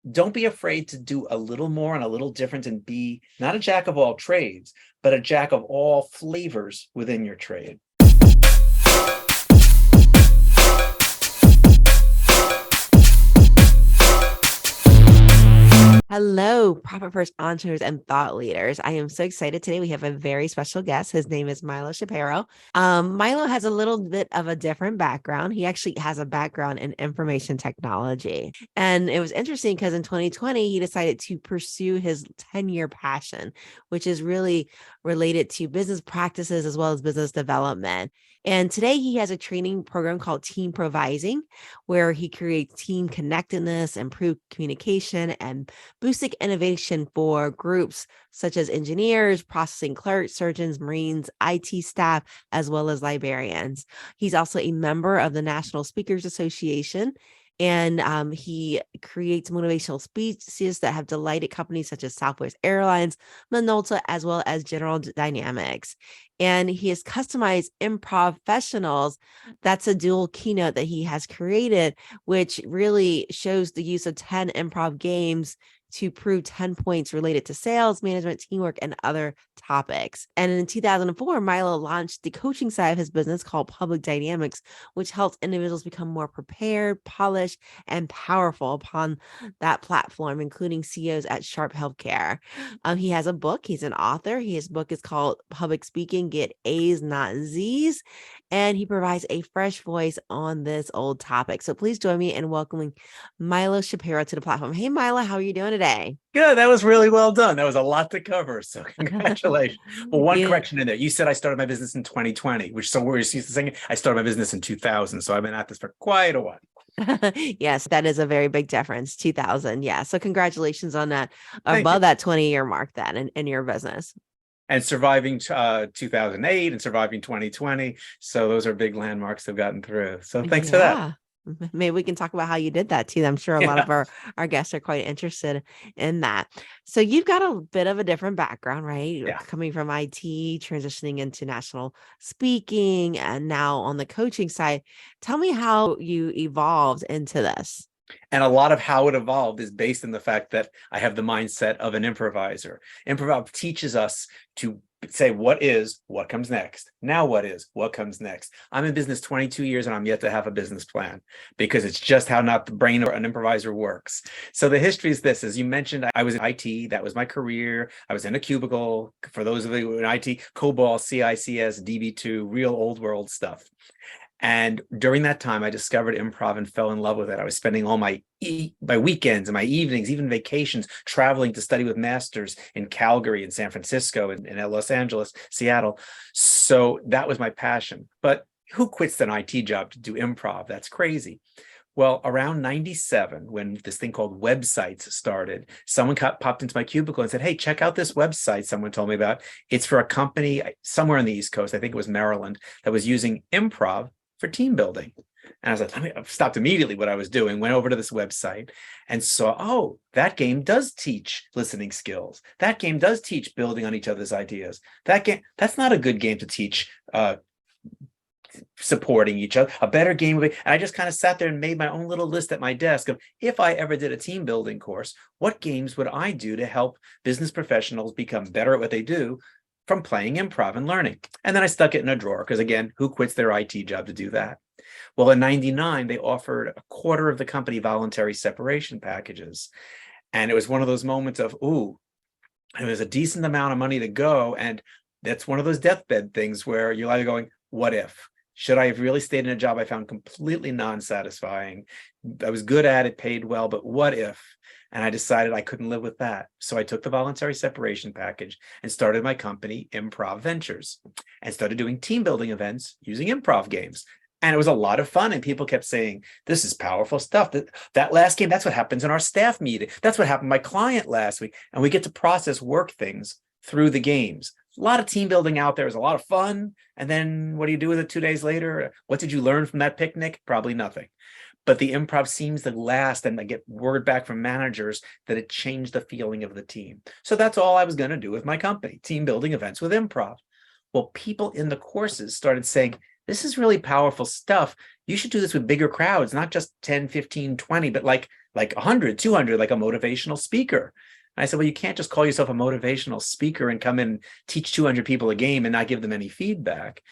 don't be afraid to do a little more and a little different and be not a jack of all trades, but a jack of all flavors within your trade. Hello, profit first entrepreneurs and thought leaders. I am so excited today. We have a very special guest. His name is Milo Shapiro. Milo has a little bit of a different background. He actually has a background in information technology. And it was interesting because in 2020, he decided to pursue his 10-year passion, which is really related to business practices as well as business development. And today he has a training program called TEAMprovising, where he creates team connectedness, improved communication, and boosting innovation for groups such as engineers, processing clerks, surgeons, Marines, IT staff, as well as librarians. He's also a member of the National Speakers Association. And he creates motivational speeches that have delighted companies such as Southwest Airlines, Minolta, as well as General Dynamics. And he has customized improv-fessionals. That's a dual keynote that he has created, which really shows the use of 10 improv games to prove 10 points related to sales, management, teamwork, and other topics. And in 2004, Milo launched the coaching side of his business called Public Dynamics, which helps individuals become more prepared, polished, and powerful upon that platform, including CEOs at Sharp Healthcare. He has a book. He's an author. His book is called Public Speaking, Get A's, Not Z's. And he provides a fresh voice on this old topic. So please join me in welcoming Milo Shapiro to the platform. Hey, Milo, how are you doing today? Good. That was really well done. That was a lot to cover. So congratulations. Well, one Yeah. correction in there. You said I started my business in 2020, which so we're used to saying I started my business in 2000. So I've been at this for quite a while. Yes, that is a very big difference. 2000. Yeah. So congratulations on that, Thank you. above that 20-year mark then in your business. And surviving 2008 and surviving 2020. So those are big landmarks I've gotten through. So thanks for that. Yeah. Maybe we can talk about how you did that too. I'm sure a lot Yeah. of our guests are quite interested in that. So you've got a bit of a different background, right? Yeah. Coming from IT, transitioning into national speaking, and now on the coaching side. Tell me how you evolved into this. And a lot of how it evolved is based on the fact that I have the mindset of an improviser. Improv teaches us to say what is, what comes next. Now what is, what comes next. I'm in business 22 years and I'm yet to have a business plan because it's just how not the brain of an improviser works. So the history is this, as you mentioned, I was in IT. That was my career. I was in a cubicle. For those of you in IT, COBOL, CICS, DB2, real old world stuff. And during that time, I discovered improv and fell in love with it. I was spending all my weekends and my evenings, even vacations, traveling to study with masters in Calgary and San Francisco and Los Angeles, Seattle. So that was my passion. But who quits an IT job to do improv? That's crazy. Well, around 97, when this thing called websites started, someone popped into my cubicle and said, hey, check out this website someone told me about. It's for a company somewhere on the East Coast, I think it was Maryland, that was using improv for team building. And I was like, I stopped immediately what I was doing, went over to this website and saw, oh, that game does teach listening skills. That game does teach building on each other's ideas. That's not a good game to teach supporting each other. A better game would be, and I just kind of sat there and made my own little list at my desk of, if I ever did a team building course, what games would I do to help business professionals become better at what they do from playing improv and learning? And then I stuck it in a drawer because, again, who quits their IT job to do that? Well, in 99, they offered a quarter of the company voluntary separation packages. And it was one of those moments of, ooh, it was a decent amount of money to go. And that's one of those deathbed things where you're either going, what if? Should I have really stayed in a job I found completely non-satisfying? I was good at it, paid well, but what if? And I decided I couldn't live with that. So I took the voluntary separation package and started my company, Improv Ventures, and started doing team building events using improv games. And it was a lot of fun. And people kept saying, this is powerful stuff. That last game, that's what happens in our staff meeting. That's what happened to my client last week. And we get to process work things through the games. A lot of team building out there is a lot of fun. And then what do you do with it 2 days later? What did you learn from that picnic? Probably nothing. But the improv seems to last, and I get word back from managers that it changed the feeling of the team. So that's all I was going to do with my company, team building events with improv. Well, people in the courses started saying, this is really powerful stuff. you should do this with bigger crowds, not just 10, 15, 20, but like 100, 200, like a motivational speaker. And I said, well, you can't just call yourself a motivational speaker and come and teach 200 people a game and not give them any feedback.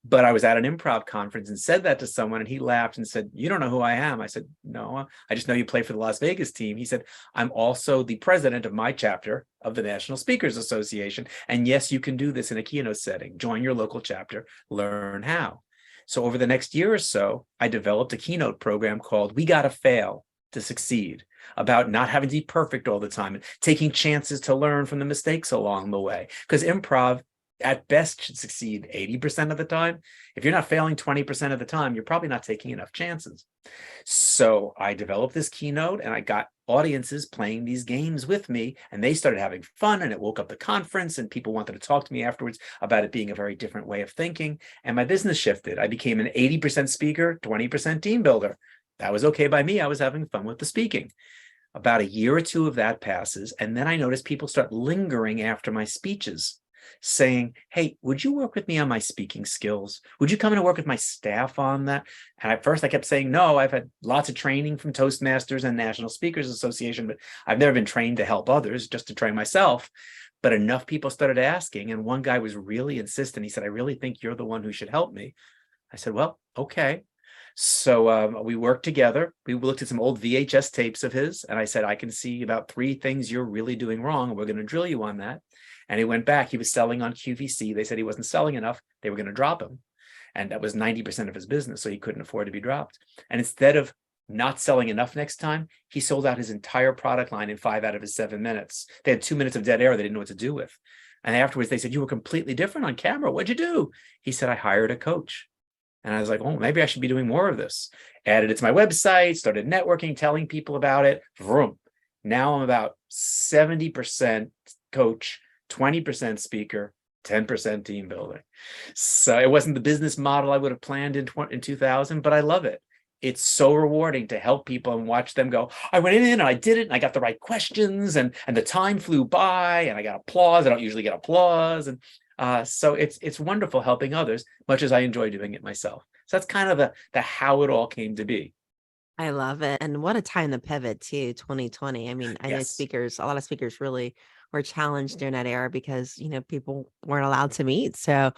But I was at an improv conference and said that to someone, and he laughed and said, you don't know who I am. I said, no, I just know you play for the Las Vegas team. He said, I'm also the president of my chapter of the National Speakers Association. And yes, you can do this in a keynote setting. Join your local chapter, learn how. So over the next year or so, I developed a keynote program called We Gotta Fail to Succeed, about not having to be perfect all the time and taking chances to learn from the mistakes along the way. Because improv at best should succeed 80% of the time. If you're not failing 20% of the time, you're probably not taking enough chances. So I developed this keynote and I got audiences playing these games with me, and they started having fun, and it woke up the conference, and people wanted to talk to me afterwards about it being a very different way of thinking. And my business shifted. I became an 80% speaker, 20% team builder. That was okay by me. I was having fun with the speaking. About a year or two of that passes, and then I noticed people start lingering after my speeches, saying, hey, would you work with me on my speaking skills? Would you come in and work with my staff on that? And at first I kept saying, no, I've had lots of training from Toastmasters and National Speakers Association, but I've never been trained to help others, just to train myself. But enough people started asking, and one guy was really insistent. He said, I really think you're the one who should help me. I said, well, okay. So we worked together. We looked at some old VHS tapes of his, and I said, I can see about 3 things you're really doing wrong, and we're going to drill you on that. And he went back. He was selling on QVC. They said he wasn't selling enough. They were going to drop him. And that was 90% of his business, so he couldn't afford to be dropped. And instead of not selling enough next time, he sold out his entire product line in 5 out of his 7 minutes. They had 2 minutes of dead air they didn't know what to do with. And afterwards, they said, you were completely different on camera. What'd you do? He said, I hired a coach. And I was like, oh, maybe I should be doing more of this. Added it to my website, started networking, telling people about it. Vroom. Now I'm about 70% coach, 20% speaker, 10% team builder. So it wasn't the business model I would have planned in 2000, but I love it. It's so rewarding to help people and watch them go, I went in and I did it and I got the right questions and the time flew by and I got applause. I don't usually get applause. And so it's wonderful helping others, much as I enjoy doing it myself. So that's kind of the how it all came to be. I love it. And what a time to pivot to 2020. I mean, I know Yes. a lot of speakers really were challenged during that era because, people weren't allowed to meet. So,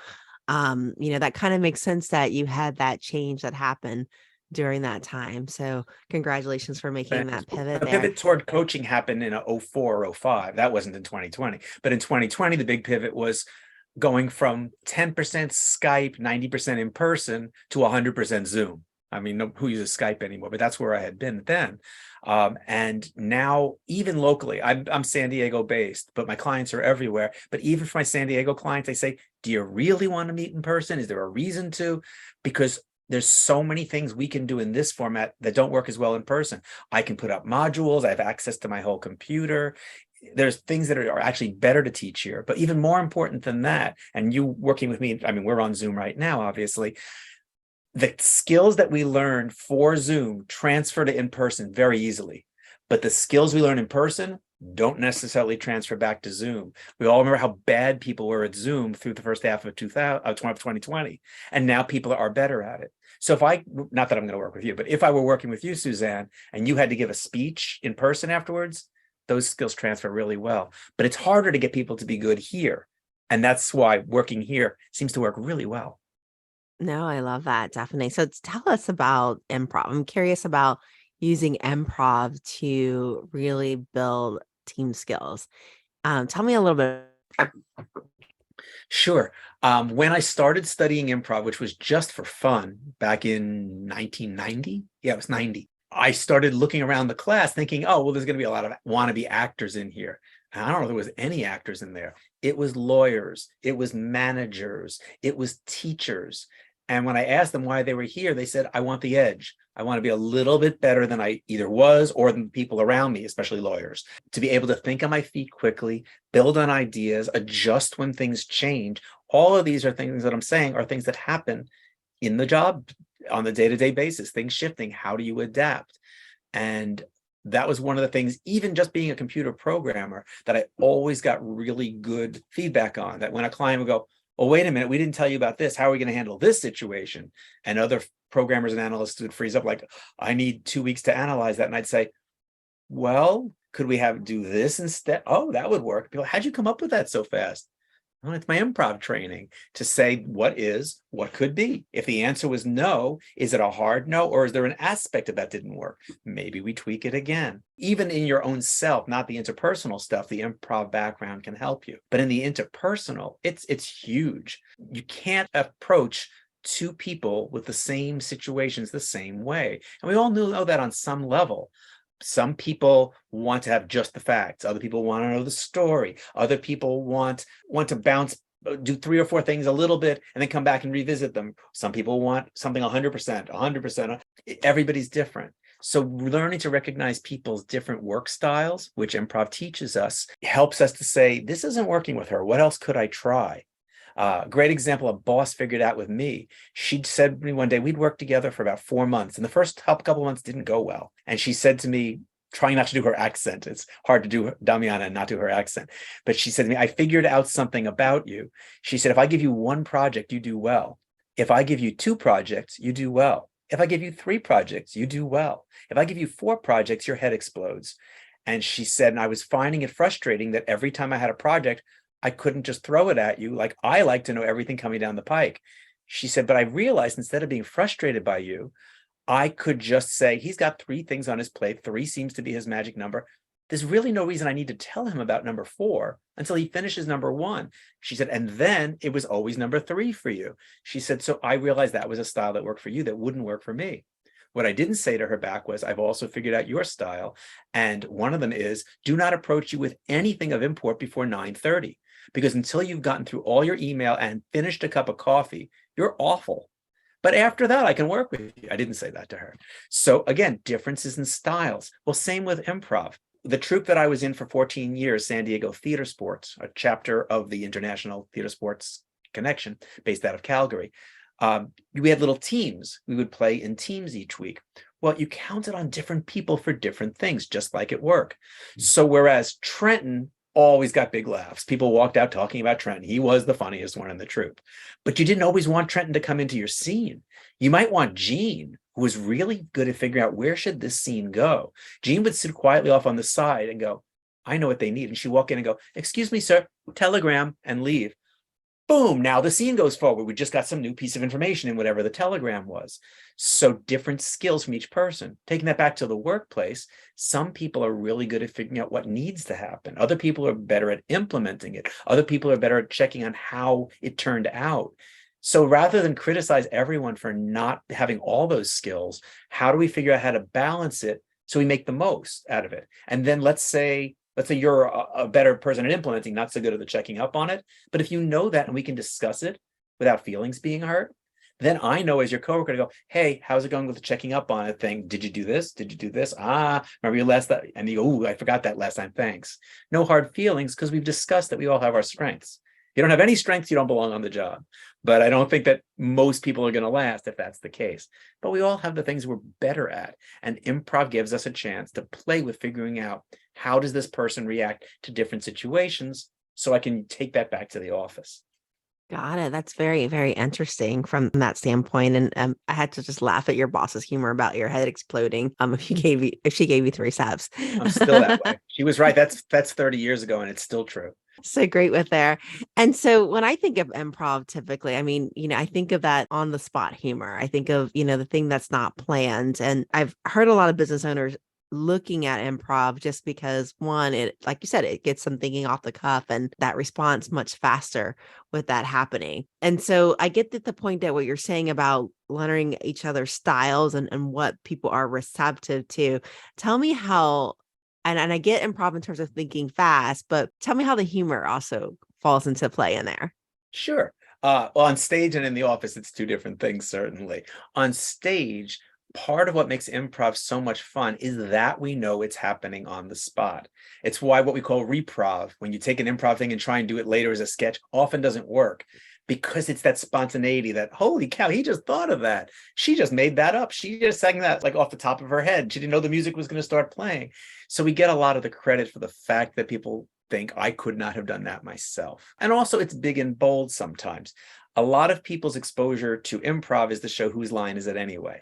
that kind of makes sense that you had that change that happened during that time. So congratulations for making that pivot The there. pivot toward coaching happened in 04 or 05. That wasn't in 2020. But in 2020, the big pivot was going from 10% Skype, 90% in person to 100% Zoom. I mean, who uses Skype anymore? But that's where I had been then. And now, even locally, I'm San Diego based, but my clients are everywhere. But even for my San Diego clients, they say, do you really want to meet in person? Is there a reason to? Because there's so many things we can do in this format that don't work as well in person. I can put up modules. I have access to my whole computer. There's things that are actually better to teach here, but even more important than that, and you working with me, I mean, we're on Zoom right now, obviously, the skills that we learn for Zoom transfer to in-person very easily, but the skills we learn in person don't necessarily transfer back to Zoom. We all remember how bad people were at Zoom through the first half of 2020, and now people are better at it. So not that I'm going to work with you, but if I were working with you, Susanne, and you had to give a speech in person afterwards, those skills transfer really well. But it's harder to get people to be good here. And that's why working here seems to work really well. No, I love that. Definitely. So tell us about improv. I'm curious about using improv to really build team skills. Tell me a little bit. Sure. When I started studying improv, which was just for fun back in 1990, yeah, it was 90. I started looking around the class thinking, oh, well, there's going to be a lot of wannabe actors in here. And I don't know if there was any actors in there. It was lawyers, it was managers, it was teachers. And when I asked them why they were here, they said, I want the edge. I want to be a little bit better than I either was or than people around me, especially lawyers, to be able to think on my feet quickly, build on ideas, adjust when things change. All of these are things that I'm saying are things that happen in the job on the day-to-day basis, things shifting. How do you adapt? And that was one of the things, even just being a computer programmer, that I always got really good feedback on. That when a client would go, well, wait a minute, we didn't tell you about this. How are we going to handle this situation? And other programmers and analysts would freeze up like, I need 2 weeks to analyze that. And I'd say, well, could we do this instead? Oh, that would work. People, how'd you come up with that so fast? Well, it's my improv training to say what is, what could be. If the answer was no, is it a hard no, or is there an aspect of that didn't work? Maybe we tweak it again. Even in your own self, not the interpersonal stuff, the improv background can help you. But in the interpersonal, it's huge. You can't approach two people with the same situations the same way. And we all know that on some level. Some people want to have just the facts. Other people want to know the story. Other people want to bounce, do 3 or 4 things a little bit and then come back and revisit them. Some people want something 100%. Everybody's different. So learning to recognize people's different work styles, which improv teaches us, helps us to say, this isn't working with her. What else could I try? Great example, a boss figured out with me. She said to me one day, we'd worked together for about 4 months, and the first couple of months didn't go well. And she said to me, trying not to do her accent, it's hard to do Damiana and not do her accent, but she said to me, I figured out something about you. She said, if I give you 1 project, you do well. If I give you 2 projects, you do well. If I give you 3 projects, you do well. If I give you 4 projects, your head explodes. And she said, and I was finding it frustrating that every time I had a project, I couldn't just throw it at you. Like, I like to know everything coming down the pike. She said, but I realized instead of being frustrated by you, I could just say, he's got 3 things on his plate. 3 seems to be his magic number. There's really no reason I need to tell him about number 4 until he finishes number 1. She said, and then it was always number 3 for you. She said, so I realized that was a style that worked for you that wouldn't work for me. What I didn't say to her back was, I've also figured out your style. And one of them is, do not approach you with anything of import before 9:30. Because until you've gotten through all your email and finished a cup of coffee, you're awful. But after that, I can work with you. I didn't say that to her. So again, differences in styles. Well, same with improv. The troupe that I was in for 14 years, San Diego Theater Sports, a chapter of the International Theater Sports Connection based out of Calgary. We had little teams. We would play in teams each week. Well, you counted on different people for different things, just like at work. So whereas Trenton always got big laughs. People walked out talking about Trenton. He was the funniest one in the troupe. But you didn't always want Trenton to come into your scene. You might want Jean, who was really good at figuring out, where should this scene go? Jean would sit quietly off on the side and go, I know what they need. And she'd walk in and go, excuse me, sir, telegram, and leave. Boom, now the scene goes forward. We just got some new piece of information in whatever the telegram was. So different skills from each person. Taking that back to the workplace, some people are really good at figuring out what needs to happen. Other people are better at implementing it. Other people are better at checking on how it turned out. So rather than criticize everyone for not having all those skills, how do we figure out how to balance it so we make the most out of it? And then let's say you're a better person at implementing, not so good at the checking up on it. But if you know that and we can discuss it without feelings being hurt, then I know as your coworker to go, hey, how's it going with the checking up on it thing? Did you do this? Did you do this? Remember your last that? And you go, ooh, I forgot that last time. Thanks. No hard feelings, because we've discussed that we all have our strengths. If you don't have any strengths, you don't belong on the job. But I don't think that most people are going to last if that's the case. But we all have the things we're better at. And improv gives us a chance to play with figuring out, how does this person react to different situations, so I can take that back to the office. Got it. That's very, very interesting from that standpoint. And I had to just laugh at your boss's humor about your head exploding. If she gave you 3 steps. I'm still that way. She was right. That's 30 years ago, and it's still true. So great with there. And so when I think of improv, typically, I mean, I think of that on the spot humor. I think of, the thing that's not planned. And I've heard a lot of business owners looking at improv just because, one, it, like you said, it gets them thinking off the cuff and that response much faster with that happening. And so I get that the point that what you're saying about learning each other's styles and what people are receptive to. Tell me how, and I get improv in terms of thinking fast, but tell me how the humor also falls into play in there. Sure. Well, on stage and in the office, it's 2 different things, certainly. On stage, part of what makes improv so much fun is that we know it's happening on the spot. It's why what we call reprov, when you take an improv thing and try and do it later as a sketch, often doesn't work, because it's that spontaneity that, holy cow, he just thought of that. She just made that up. She just sang that like off the top of her head. She didn't know the music was going to start playing. So we get a lot of the credit for the fact that people think I could not have done that myself. And also it's big and bold sometimes. A lot of people's exposure to improv is the show Whose Line Is It Anyway?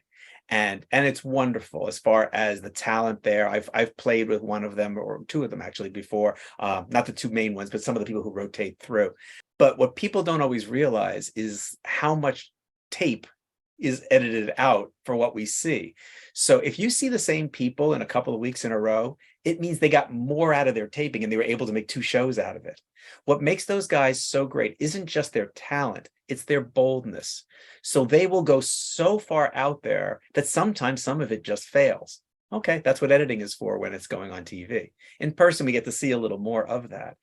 And it's wonderful as far as the talent there. I've played with one of them or two of them actually before, not the two main ones, but some of the people who rotate through. But what people don't always realize is how much tape is edited out for what we see. So if you see the same people in a couple of weeks in a row, it means they got more out of their taping and they were able to make two shows out of it. What makes those guys so great isn't just their talent, it's their boldness. So they will go so far out there that sometimes some of it just fails. Okay, that's what editing is for when it's going on TV. In person, we get to see a little more of that.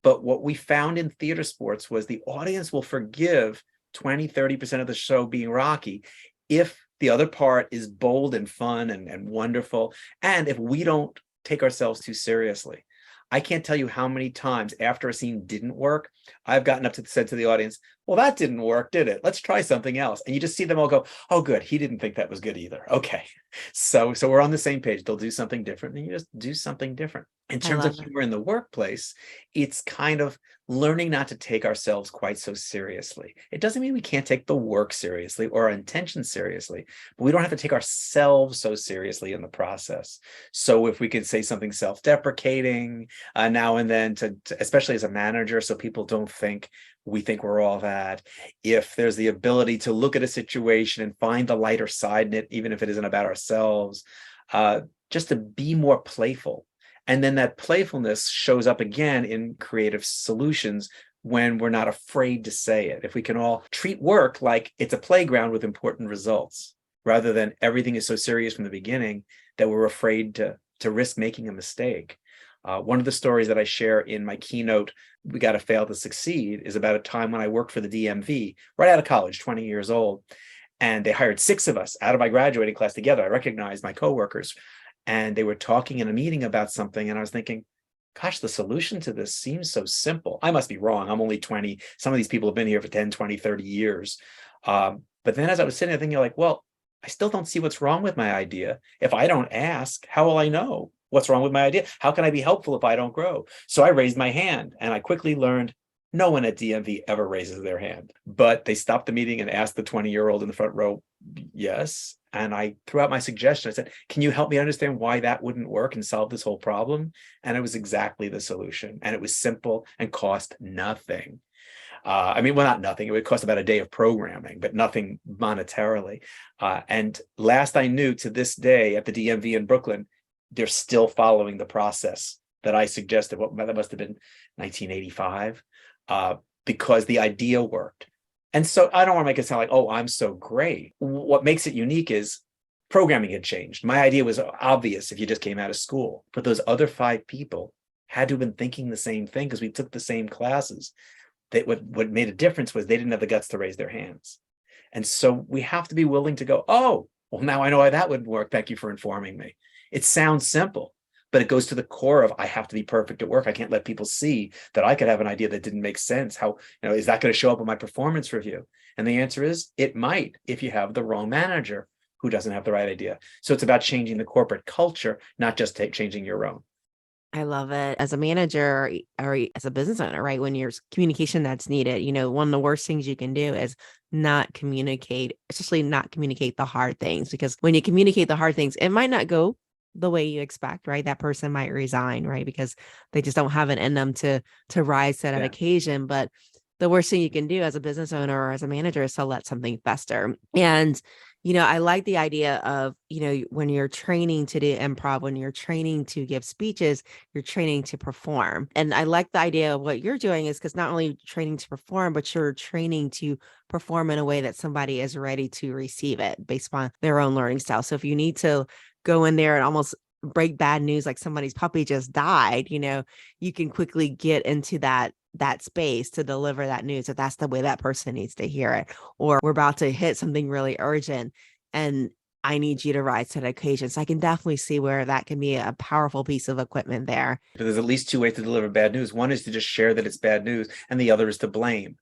But what we found in theater sports was the audience will forgive 20, 30% of the show being rocky if the other part is bold and fun and wonderful. And if we don't take ourselves too seriously. I can't tell you how many times after a scene didn't work, I've gotten up to said to the audience, well, that didn't work, did it? Let's try something else. And you just see them all go, oh, good. He didn't think that was good either. Okay. So we're on the same page. They'll do something different and you just do something different. In terms of humor in the workplace, it's kind of learning not to take ourselves quite so seriously. It doesn't mean we can't take the work seriously or our intentions seriously, but we don't have to take ourselves so seriously in the process. So if we could say something self-deprecating now and then, to especially as a manager, so people don't think we think we're all that. If there's the ability to look at a situation and find the lighter side in it, even if it isn't about ourselves, just to be more playful. And then that playfulness shows up again in creative solutions when we're not afraid to say it. If we can all treat work like it's a playground with important results, rather than everything is so serious from the beginning that we're afraid to risk making a mistake. One of the stories that I share in my keynote, We Gotta Fail to Succeed, is about a time when I worked for the DMV, right out of college, 20 years old. And they hired 6 of us out of my graduating class together. I recognized my coworkers. And they were talking in a meeting about something. And I was thinking, gosh, the solution to this seems so simple. I must be wrong. I'm only 20. Some of these people have been here for 10, 20, 30 years. But then as I was sitting there thinking, like, well, I still don't see what's wrong with my idea. If I don't ask, how will I know what's wrong with my idea? How can I be helpful if I don't grow? So I raised my hand and I quickly learned no one at DMV ever raises their hand. But they stopped the meeting and asked the 20-year-old in the front row, yes. And I threw out my suggestion. I said, can you help me understand why that wouldn't work and solve this whole problem? And it was exactly the solution. And it was simple and cost nothing. I mean, well, not nothing. It would cost about a day of programming, but nothing monetarily. And last I knew, to this day at the DMV in Brooklyn, they're still following the process that I suggested. What that must have been 1985, because the idea worked. And so I don't want to make it sound like, oh, I'm so great. What makes it unique is programming had changed. My idea was obvious if you just came out of school, but those other 5 people had to have been thinking the same thing because we took the same classes. That what made a difference was they didn't have the guts to raise their hands. And so we have to be willing to go, oh, well, now I know why that wouldn't work. Thank you for informing me. It sounds simple, but it goes to the core of, I have to be perfect at work. I can't let people see that I could have an idea that didn't make sense. How, is that going to show up in my performance review? And the answer is, it might, if you have the wrong manager who doesn't have the right idea. So it's about changing the corporate culture, not just changing your own. I love it. As a manager or as a business owner, right? When there's communication that's needed, one of the worst things you can do is not communicate, especially not communicate the hard things, because when you communicate the hard things, it might not go the way you expect, right? That person might resign, right? Because they just don't have it in them to rise to that occasion. But the worst thing you can do as a business owner or as a manager is to let something fester. And I like the idea of, when you're training to do improv, when you're training to give speeches, you're training to perform. And I like the idea of what you're doing is because not only training to perform, but you're training to perform in a way that somebody is ready to receive it based on their own learning style. So if you need to go in there and almost break bad news, like somebody's puppy just died, you can quickly get into that space to deliver that news, if that's the way that person needs to hear it. Or we're about to hit something really urgent and I need you to rise to the occasion. So I can definitely see where that can be a powerful piece of equipment there. But there's at least 2 ways to deliver bad news. One is to just share that it's bad news, and the other is to blame.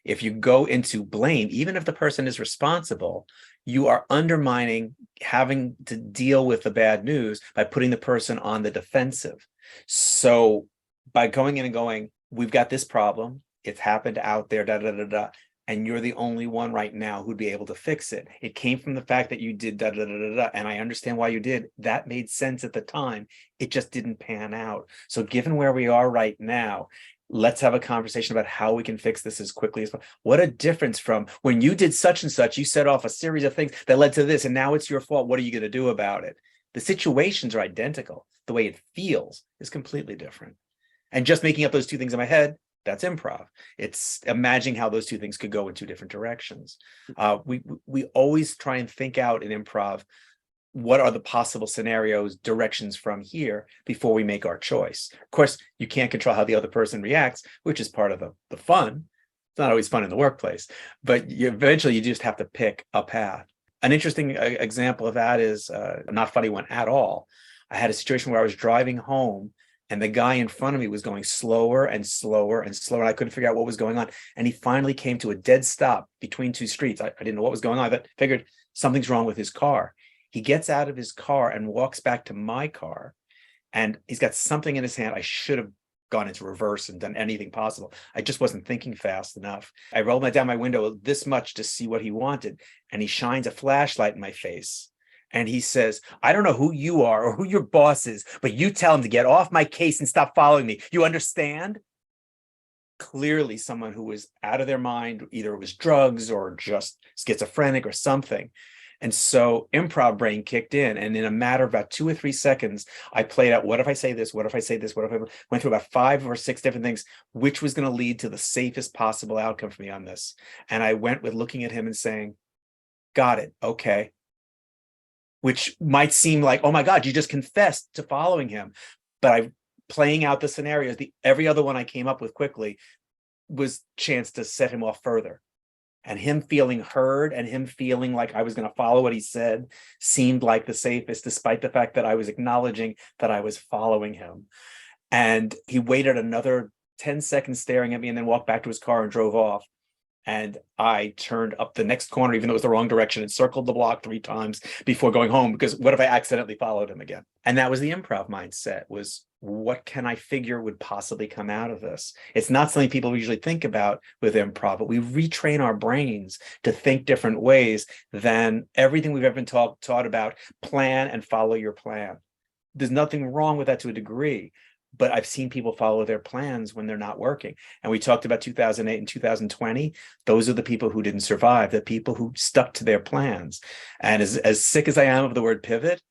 If you go into blame, even if the person is responsible, you are undermining having to deal with the bad news by putting the person on the defensive. So by going in and going, we've got this problem. It's happened out there, da, da, da, da, and you're the only one right now who'd be able to fix it. It came from the fact that you did da, da, da, da, da, and I understand why you did. That made sense at the time. It just didn't pan out. So given where we are right now, let's have a conversation about how we can fix this as quickly as possible. What a difference from when you did such and such, you set off a series of things that led to this, and now it's your fault. What are you going to do about it? The situations are identical. The way it feels is completely different. And just making up those two things in my head, that's improv. It's imagining how those two things could go in two different directions. We always try and think out in improv, what are the possible scenarios, directions from here before we make our choice. Of course, you can't control how the other person reacts, which is part of the fun. It's not always fun in the workplace, but eventually you just have to pick a path. An interesting example of that is not a funny one at all. I had a situation where I was driving home and the guy in front of me was going slower and slower and slower. And I couldn't figure out what was going on. And he finally came to a dead stop between two streets. I didn't know what was going on. I figured something's wrong with his car. He gets out of his car and walks back to my car. And he's got something in his hand. I should have gone into reverse and done anything possible. I just wasn't thinking fast enough. I rolled down my window this much to see what he wanted. And he shines a flashlight in my face. And he says, I don't know who you are or who your boss is, but you tell him to get off my case and stop following me. You understand? Clearly someone who was out of their mind, either it was drugs or just schizophrenic or something. And so improv brain kicked in. And in a matter of about 2 or 3 seconds, I played out, what if I say this? What if I say this? What if I went through about 5 or 6 different things, which was going to lead to the safest possible outcome for me on this. And I went with looking at him and saying, got it. Okay. Which might seem like, oh my God, you just confessed to following him. But I playing out the scenarios, every other one I came up with quickly was chance to set him off further. And him feeling heard and him feeling like I was going to follow what he said seemed like the safest, despite the fact that I was acknowledging that I was following him. And he waited another 10 seconds staring at me and then walked back to his car and drove off. And I turned up the next corner, even though it was the wrong direction, and circled the block 3 times before going home, because what if I accidentally followed him again? And that was the improv mindset, was what can I figure would possibly come out of this? It's not something people usually think about with improv, but we retrain our brains to think different ways than everything we've ever been taught about. Plan and follow your plan. There's nothing wrong with that to a degree. But I've seen people follow their plans when they're not working. And we talked about 2008 and 2020. Those are the people who didn't survive, the people who stuck to their plans. And as sick as I am of the word pivot,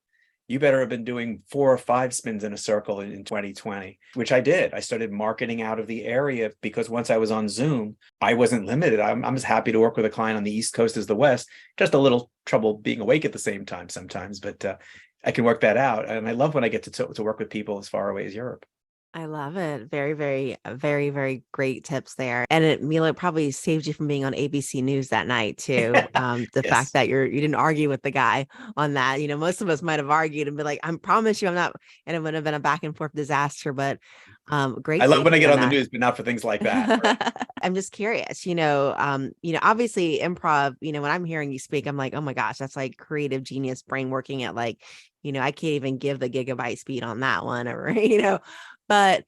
you better have been doing 4 or 5 spins in a circle in 2020, which I did. I started marketing out of the area because once I was on Zoom, I wasn't limited. I'm as happy to work with a client on the East Coast as the West. Just a little trouble being awake at the same time sometimes, but I can work that out. And I love when I get to work with people as far away as Europe. I love it. Very, very, very, very great tips there. And Milo probably saved you from being on ABC News that night too. The Yes. fact that you didn't argue with the guy on that. Most of us might have argued and be like, I promise you I'm not, and it would have been a back and forth disaster, but great. I love when I get on the that. news, but not for things like that. Right? I'm just curious, obviously improv, when I'm hearing you speak, I'm like, oh my gosh, that's like creative genius brain working at like, I can't even give the gigabyte speed on that one or, but,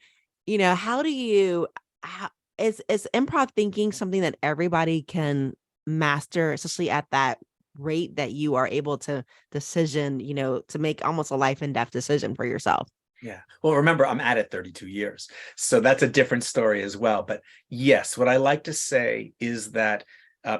how do you, is improv thinking something that everybody can master, especially at that rate that you are able to decision, to make almost a life and death decision for yourself? Yeah. Well, remember, I'm at it 32 years. So that's a different story as well. But yes, what I like to say is that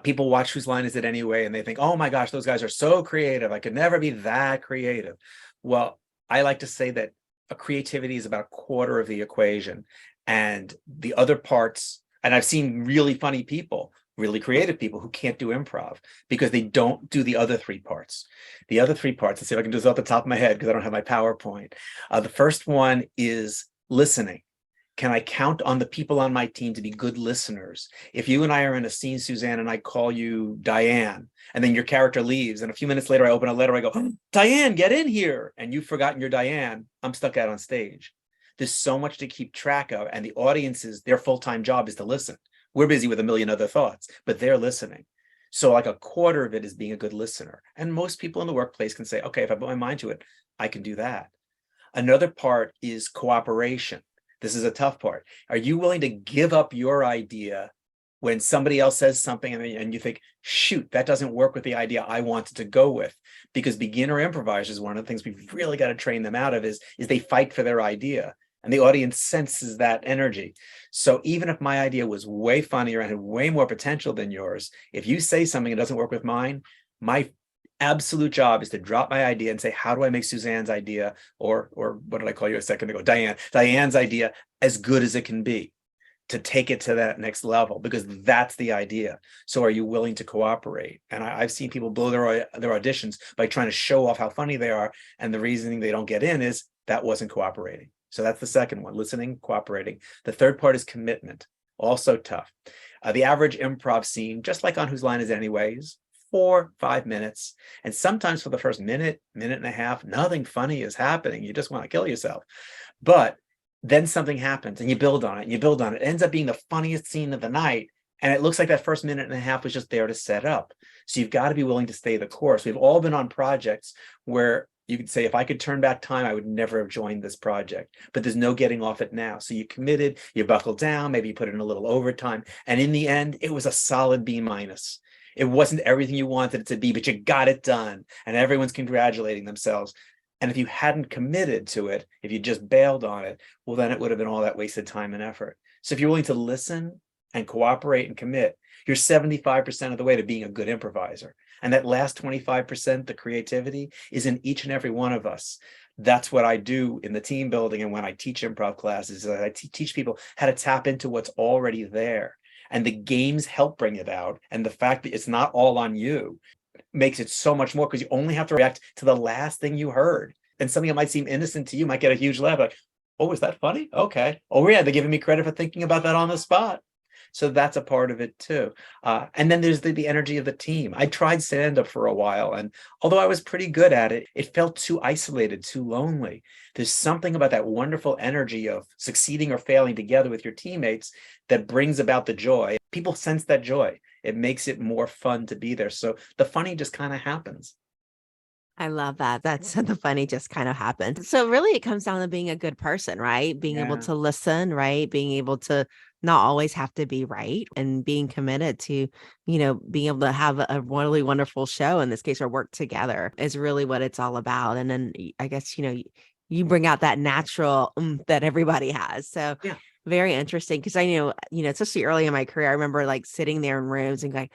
people watch Whose Line Is It Anyway? And they think, oh my gosh, those guys are so creative. I could never be that creative. Well, I like to say that creativity is about a quarter of the equation. And the other parts, and I've seen really funny people, really creative people who can't do improv because they don't do the other 3 parts. The other 3 parts, let's see if I can do this off the top of my head because I don't have my PowerPoint. The first one is listening. Can I count on the people on my team to be good listeners? If you and I are in a scene, Susanne, and I call you Diane, and then your character leaves, and a few minutes later I open a letter, I go, oh, Diane, get in here. And you've forgotten you're Diane. I'm stuck out on stage. There's so much to keep track of. And the audiences, their full-time job is to listen. We're busy with a million other thoughts, but they're listening. So like a quarter of it is being a good listener. And most people in the workplace can say, okay, if I put my mind to it, I can do that. Another part is cooperation. This is a tough part. Are you willing to give up your idea when somebody else says something and you think, shoot, that doesn't work with the idea I wanted to go with? Because beginner improvisers, one of the things we've really got to train them out of is they fight for their idea. And the audience senses that energy. So even if my idea was way funnier and had way more potential than yours, if you say something that doesn't work with mine, my absolute job is to drop my idea and say, how do I make Suzanne's idea, or what did I call you a second ago? Diane's idea as good as it can be, to take it to that next level, because that's the idea. So are you willing to cooperate? And I've seen people blow their auditions by trying to show off how funny they are. And the reasoning they don't get in is that wasn't cooperating. So that's the second one, listening, cooperating. The third part is commitment, also tough. The average improv scene, just like on Whose Line Is It Anyways, 4-5 minutes. And sometimes for the first minute and a half, nothing funny is happening. You just want to kill yourself. But then something happens and you build on it and you build on it. It ends up being the funniest scene of the night. And it looks like that first minute and a half was just there to set up. So you've got to be willing to stay the course. We've all been on projects where you could say, if I could turn back time, I would never have joined this project, but there's no getting off it now. So you committed, you buckled down, maybe you put in a little overtime. And in the end, it was a solid B-. It wasn't everything you wanted it to be, but you got it done and everyone's congratulating themselves. And if you hadn't committed to it, if you just bailed on it, well, then it would have been all that wasted time and effort. So if you're willing to listen and cooperate and commit, you're 75% of the way to being a good improviser. And that last 25%, the creativity, is in each and every one of us. That's what I do in the team building. And when I teach improv classes, I teach people how to tap into what's already there. And the games help bring it out. And the fact that it's not all on you makes it so much more, because you only have to react to the last thing you heard. And something that might seem innocent to you might get a huge laugh, like, oh, was that funny? Okay. Oh, yeah, they're giving me credit for thinking about that on the spot. So that's a part of it too. And then there's the energy of the team. I tried stand-up for a while, and although I was pretty good at it, it felt too isolated, too lonely. There's something about that wonderful energy of succeeding or failing together with your teammates that brings about the joy. People sense that joy. It makes it more fun to be there. So the funny just kind of happens. I love that. That's the funny just kind of happened. So really it comes down to being a good person, right? Being able Yeah. to listen, right? Being able to not always have to be right, and being committed to, being able to have a really wonderful show, in this case, or work together, is really what it's all about. And then I guess, you bring out that natural that everybody has. So Yeah. very interesting, because I know, especially early in my career, I remember like sitting there in rooms and going,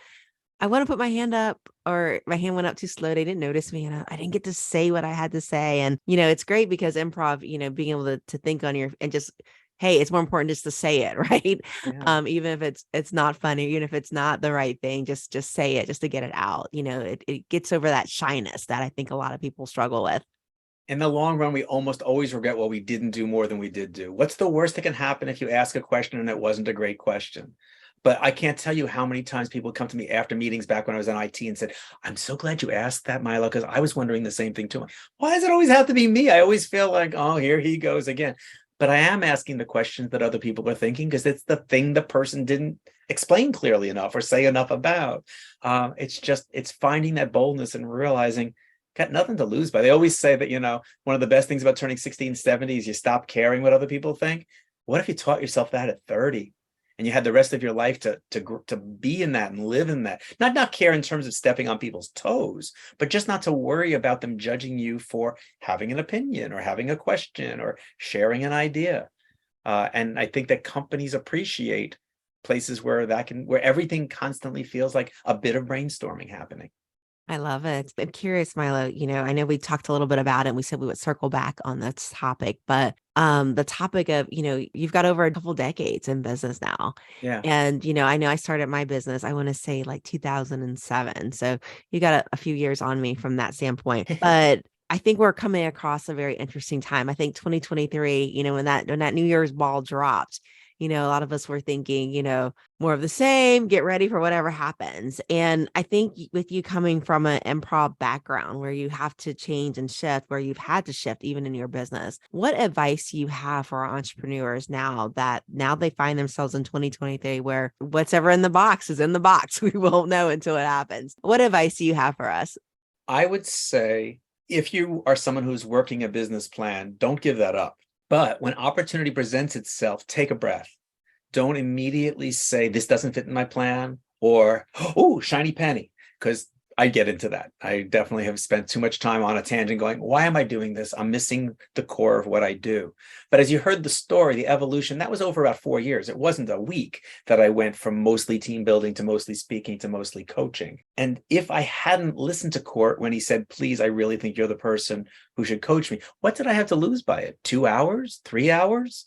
I want to put my hand up, or my hand went up too slow. They didn't notice me, and I didn't get to say what I had to say. And, it's great because improv, being able to think on your, and just, hey, it's more important just to say it, right? Yeah. Even if it's not funny, even if it's not the right thing, just say it, just to get it out. It gets over that shyness that I think a lot of people struggle with. In the long run, we almost always regret what we didn't do more than we did do. What's the worst that can happen if you ask a question and it wasn't a great question? But I can't tell you how many times people come to me after meetings back when I was in IT and said, I'm so glad you asked that, Milo, because I was wondering the same thing too. Why does it always have to be me? I always feel like, oh, here he goes again. But I am asking the questions that other people are thinking, because it's the thing the person didn't explain clearly enough or say enough about. It's finding that boldness and realizing, got nothing to lose by. They always say that, one of the best things about turning 60 and 70 is you stop caring what other people think. What if you taught yourself that at 30? And you had the rest of your life to be in that and live in that, not care in terms of stepping on people's toes, but just not to worry about them judging you for having an opinion or having a question or sharing an idea. And I think that companies appreciate places where everything constantly feels like a bit of brainstorming happening. I love it. I'm curious, Milo, I know we talked a little bit about it and we said we would circle back on this topic, but the topic of, you've got over a couple decades in business now. Yeah. And, I know I started my business, I want to say like 2007. So you got a few years on me from that standpoint, but I think we're coming across a very interesting time. I think 2023, when that New Year's ball dropped, a lot of us were thinking, more of the same, get ready for whatever happens. And I think with you coming from an improv background where you have to change and shift, where you've had to shift even in your business, what advice do you have for our entrepreneurs now they find themselves in 2023 where what's ever in the box is in the box? We won't know until it happens. What advice do you have for us? I would say, if you are someone who's working a business plan, don't give that up. But when opportunity presents itself, take a breath. Don't immediately say, this doesn't fit in my plan, or, oh, shiny penny, because I get into that. I definitely have spent too much time on a tangent going, why am I doing this? I'm missing the core of what I do. But as you heard the story, the evolution, that was over about 4 years. It wasn't a week that I went from mostly team building to mostly speaking to mostly coaching. And if I hadn't listened to Court when he said, please, I really think you're the person who should coach me, what did I have to lose by it? 2 hours, 3 hours?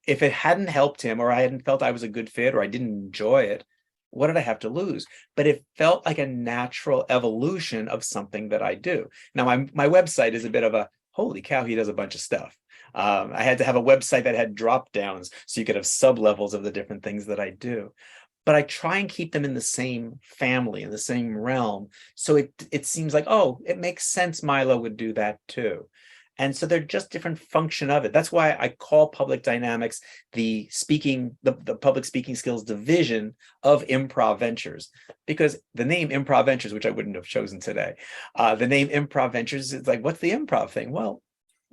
If it hadn't helped him, or I hadn't felt I was a good fit, or I didn't enjoy it, what did I have to lose? But it felt like a natural evolution of something that I do. Now, my website is a bit of a, holy cow, he does a bunch of stuff. I had to have a website that had drop downs so you could have sub levels of the different things that I do. But I try and keep them in the same family, in the same realm. So it seems like, oh, it makes sense Milo would do that too. And so they're just different function of it. That's why I call public dynamics the public speaking skills division of Improv Ventures, because the name Improv Ventures, which I wouldn't have chosen today, the name Improv Ventures is like, what's the improv thing? Well,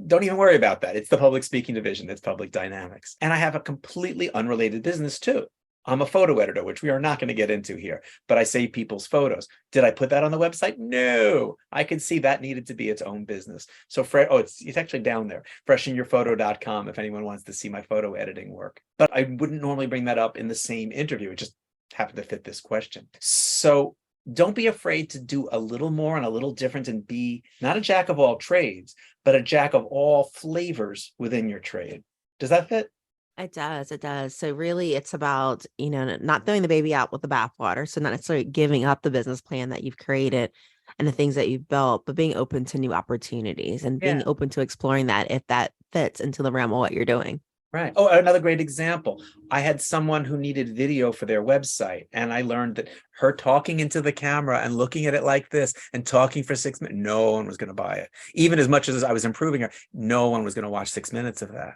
don't even worry about that. It's the public speaking division. It's public dynamics. And I have a completely unrelated business too. I'm a photo editor, which we are not going to get into here, but I save people's photos. Did I put that on the website? No, I could see that needed to be its own business. So it's actually down there, freshenyourphoto.com, if anyone wants to see my photo editing work. But I wouldn't normally bring that up in the same interview. It just happened to fit this question. So don't be afraid to do a little more and a little different and be not a jack of all trades, but a jack of all flavors within your trade. Does that fit? It does. It does. So really it's about, not throwing the baby out with the bathwater. So not necessarily giving up the business plan that you've created and the things that you've built, but being open to new opportunities and being open to exploring that if that fits into the realm of what you're doing. Right. Oh, another great example. I had someone who needed video for their website, and I learned that her talking into the camera and looking at it like this and talking for 6 minutes, no one was going to buy it. Even as much as I was improving her, no one was going to watch 6 minutes of that.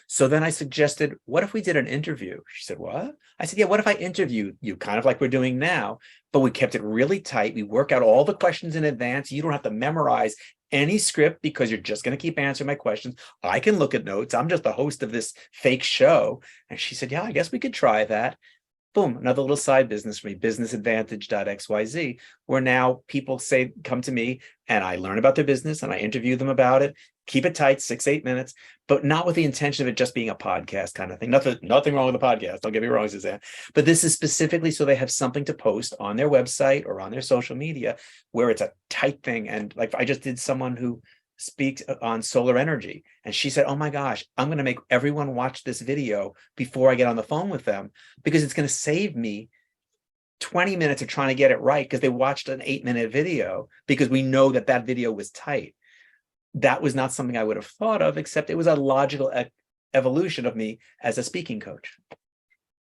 So then I suggested, what if we did an interview? She said, what? I said, yeah, what if I interviewed you kind of like we're doing now, but we kept it really tight. We work out all the questions in advance. You don't have to memorize any script because you're just going to keep answering my questions. I can look at notes. I'm just the host of this fake show. And she said, yeah, I guess we could try that. Boom, another little side business for me, businessadvantage.xyz, where now people come to me and I learn about their business and I interview them about it. Keep it tight, 6-8 minutes, but not with the intention of it just being a podcast kind of thing. Nothing wrong with the podcast. Don't get me wrong, Suzanne. But this is specifically so they have something to post on their website or on their social media where it's a tight thing. And like I just did someone who speaks on solar energy, and she said, oh my gosh, I'm going to make everyone watch this video before I get on the phone with them because it's going to save me 20 minutes of trying to get it right because they watched an 8-minute video because we know that video was tight. That was not something I would have thought of, except it was a logical evolution of me as a speaking coach.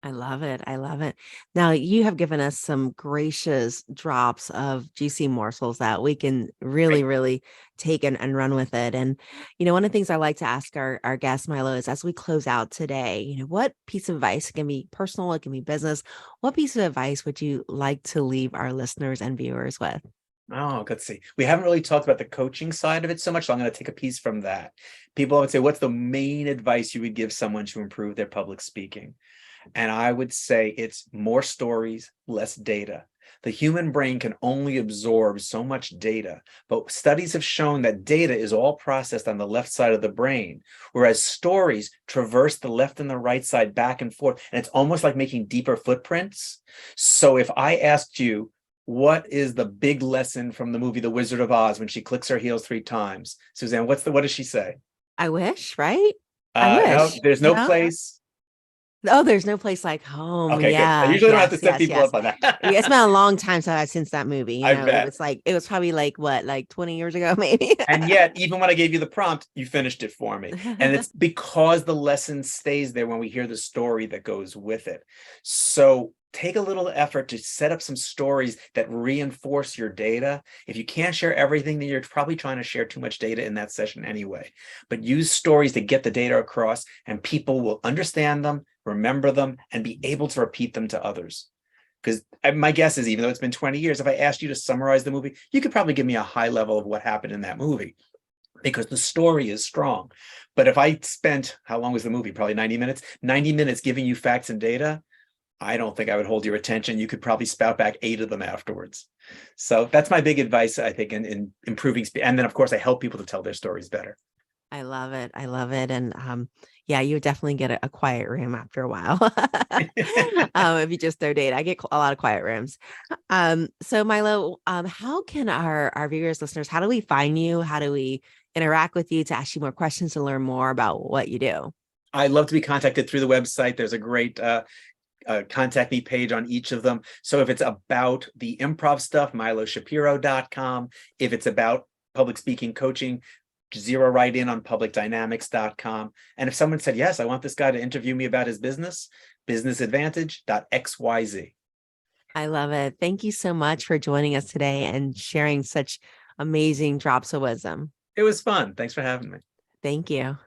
I love it. I love it. Now, you have given us some gracious drops of juicy morsels that we can really, really take and run with it. And, one of the things I like to ask our guest, Milo, is as we close out today, what piece of advice, it can be personal, it can be business, what piece of advice would you like to leave our listeners and viewers with? Oh, let's see. We haven't really talked about the coaching side of it so much, so I'm going to take a piece from that. People would say, what's the main advice you would give someone to improve their public speaking? And I would say it's more stories, less data. The human brain can only absorb so much data, but studies have shown that data is all processed on the left side of the brain, whereas stories traverse the left and the right side back and forth. And it's almost like making deeper footprints. So if I asked you, what is the big lesson from the movie The Wizard of Oz when she clicks her heels 3 times? Suzanne, what does she say? I wish, right? I wish. No, there's no place. Oh, there's no place like home. Okay, yeah. good. I usually don't have to set people up on that. It's been a long time since that movie. I bet. It was probably like 20 years ago, maybe. And yet, even when I gave you the prompt, you finished it for me. And it's because the lesson stays there when we hear the story that goes with it. So take a little effort to set up some stories that reinforce your data. If you can't share everything, then you're probably trying to share too much data in that session anyway. But use stories to get the data across, and people will understand them, remember them, and be able to repeat them to others. Because my guess is, even though it's been 20 years, if I asked you to summarize the movie, you could probably give me a high level of what happened in that movie. because the story is strong. But if I spent, how long was the movie? Probably 90 minutes, 90 minutes giving you facts and data, I don't think I would hold your attention. You could probably spout back 8 of them afterwards. So that's my big advice, I think, in improving speed. And then, of course, I help people to tell their stories better. I love it. I love it. And yeah, you definitely get a quiet room after a while. If you just throw data, I get a lot of quiet rooms. So Milo, how can our viewers, listeners, how do we find you? How do we interact with you to ask you more questions to learn more about what you do? I love to be contacted through the website. There's a great contact me page on each of them. So if it's about the improv stuff, miloshapiro.com. If it's about public speaking coaching, zero right in on publicdynamics.com. And if someone said, yes, I want this guy to interview me about his business, businessadvantage.xyz. I love it. Thank you so much for joining us today and sharing such amazing drops of wisdom. It was fun. Thanks for having me. Thank you.